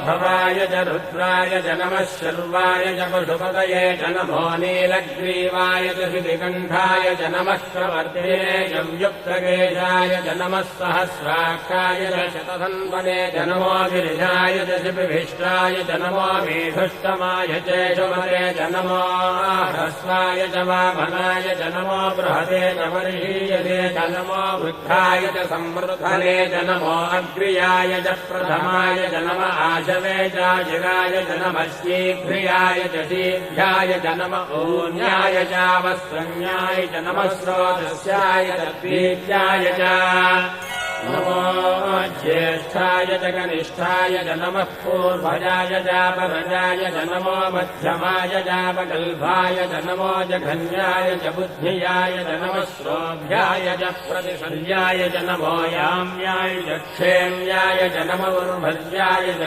भवाय च रुद्राय च नमः शर्वाय च पशुपतये च नमो नीलग्रीवाय च श्रीकण्ठाय च नमः प्रवर्तये च युक्तकेशाय च नमः सहस्राक्षाय च शतधन्वने च नमो गिरिजाय च शिपिभिष्टाय च नमो मेधुष्टमाय च शुभरे च नमो ह्रस्वाय च वामनाय च नमो बृहते च वर्षीयते च नमो वृद्धाय च संवृद्धने च नमो अग्र्याय च प्रथमाय च नम आशवे च जिराय च नमः शीघ्रियाय च शीघ्राय च नम ऊन्याय च वस्त्रन्याय च नमः स्रोतस्याय च द्वीत्याय च नमो ज्येष्ठाय च कनिष्ठाय च नमः पूर्वजाय च परजाय च नमो मध्यमाय च वकल्भाय च नमो जघन्याय च बुद्धियाय च नमः श्रोभ्याय च प्रतिशल्याय च नमो याम्याय च क्षेम्याय च नमो उर्भज्याय च